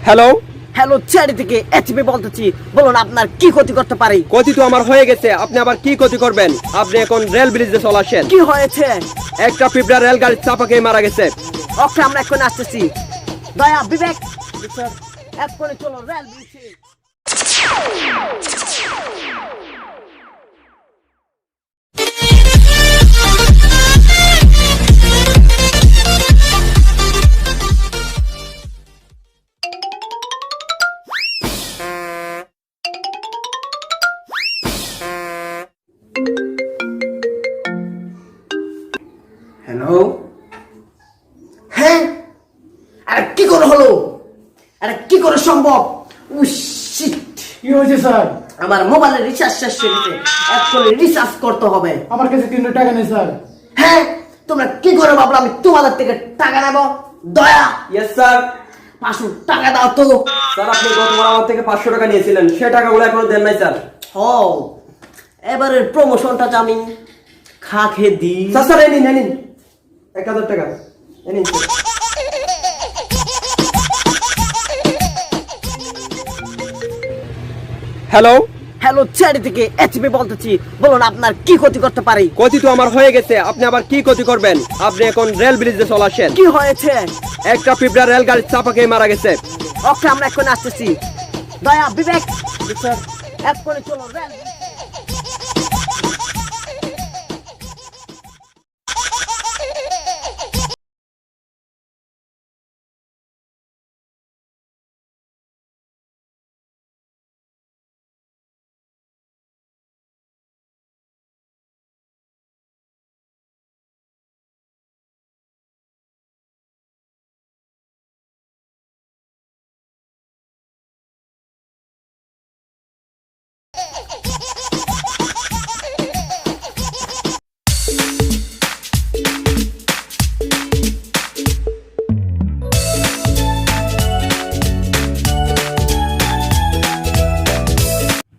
Hello hello, চ্যারি থেকে HP বলতেছি। বলুন আপনার কি ক্ষতি করতে পারি? ক্ষতি তো আমার হয়ে গেছে, আপনি আবার কি ক্ষতি করবেন? আপনি এখন রেল ব্রিজে চলে আসেন। কি হয়েছে? একটা পিঁপড়া রেল গাড়ির চাপা খেয়ে মারা গেছে। ওকে, আমরা এখন আসতেছি। দয়া, বিবেক, এক্ষুনি চলো রেল ব্রিজে। হ্যালো, হ্যাঁ, আরে কি করে হলো? আরে কি করে সম্ভব? শিট, কি হয়েছে স্যার? আমার মোবাইলের রিচার্জ শেষ হয়ে গেছে, এক্ষুনি রিচার্জ করতে হবে। আমার কাছে 300 টাকা নেই স্যার। হ্যাঁ, তোমরা কি করে ভাবলো আমি তোমাদের থেকে টাকা নেব? দয়া, ইয়েস স্যার। 500 টাকা দাও তো। স্যার আপনি গতবার আমার থেকে 500 টাকা নিয়েছিলেন, সে টাকাগুলো এখনো দেন নাই স্যার। ও, এবারের প্রমোশনটা যে আমি খা খেয়ে দিই। স্যার স্যার নিন 1000 টাকা নিন স্যার। হ্যালো হ্যালো, চ্যারি থেকে এইচপি বলতেছি। বলুন আপনার কি ক্ষতি করতে পারি? ক্ষতি তো আমার হয়ে গেছে, আপনি আবার কি ক্ষতি করবেন? আপনি এখন রেল ব্রিজে চলে আসেন। কি হয়েছে? একটা পিঁপড়া রেল গাড়ির চাপা খেয়ে মারা গেছে। ওকে, আমরা এখন আসতেছি। দয়া, বিবেক, এক্ষুনি চলো রেল ব্রিজে।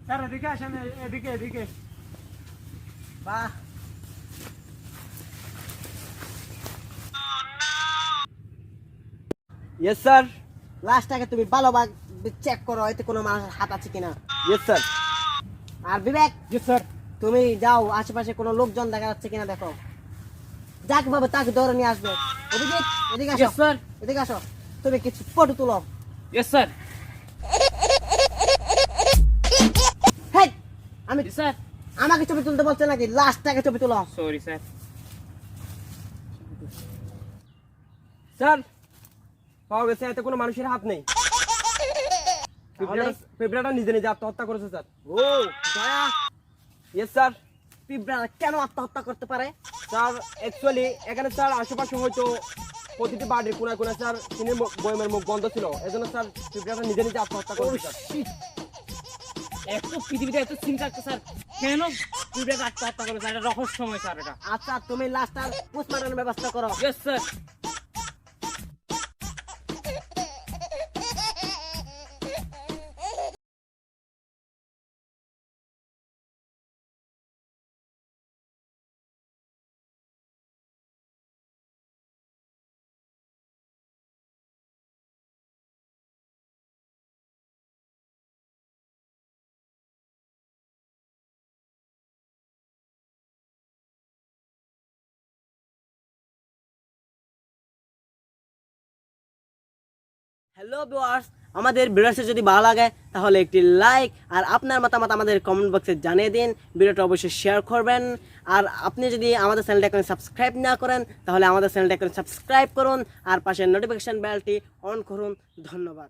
স্যার এদিকে আসেন, এদিকে এদিকে। বাহ, ইয়েস স্যার। লাস্টটাকে তুমি ভালোভাবে চেক করো, এতে কোনো মানুষের হাত আছে কিনা। Yes sir. আর বিবেক, জি স্যার। তুমি যাও আশেপাশে কোনো লোকজন দেখা যাচ্ছে কিনা দেখো। যাকে ভাবে তাকে ধরে নিয়ে আসবে। অভিজিৎ, এদিকে আসো। Yes, sir. এদিকে আসো, তুমি কিছু ফটো তুলো। Yes sir. হেই, আমি স্যার। আমাকে ছবি তুলতে বলছে নাকি? লাস্টটাকে ছবি তুলো। Sorry sir. স্যার পাওয়া গেছে, এতে কোনো মানুষের হাত নেই। পিঁপড়াটা নিজে নিজে আত্মহত্যা করেছে স্যার। ও দয়া, ইয়েস স্যার। পিঁপড়া কেন আত্মহত্যা করতে পারে? স্যার অ্যাকচুয়ালি এখানে স্যার আশেপাশে হয়তো প্রতিটি বাড়ির কোনায় কোনায় স্যার চিনির বয়মের মুখ বন্ধ ছিল, এজন্য স্যার পিঁপড়াটা নিজে নিজে আত্মহত্যা করেছে স্যার। এত পৃথিবীতে এত চিন্তা আছে স্যার, কেন পিঁপড়াকে আত্মহত্যা করে স্যার? এটা রহস্যময় স্যার এটা। আচ্ছা, তুমি লাস্টটার পোস্টমর্টমের ব্যবস্থা করো। Yes sir. হ্যালো ভিউয়ার্স, আমাদের ভিডিওটি যদি ভালো লাগে তাহলে একটি লাইক আর আপনার মতামত আমাদের কমেন্ট বক্সে জানিয়ে দিন। ভিডিওটা অবশ্যই শেয়ার করবেন। আর আপনি যদি আমাদের চ্যানেলটা এখন সাবস্ক্রাইব না করেন তাহলে আমাদের চ্যানেলটা এখন সাবস্ক্রাইব করুন আর পাশের নোটিফিকেশন বেলটি অন করুন। ধন্যবাদ।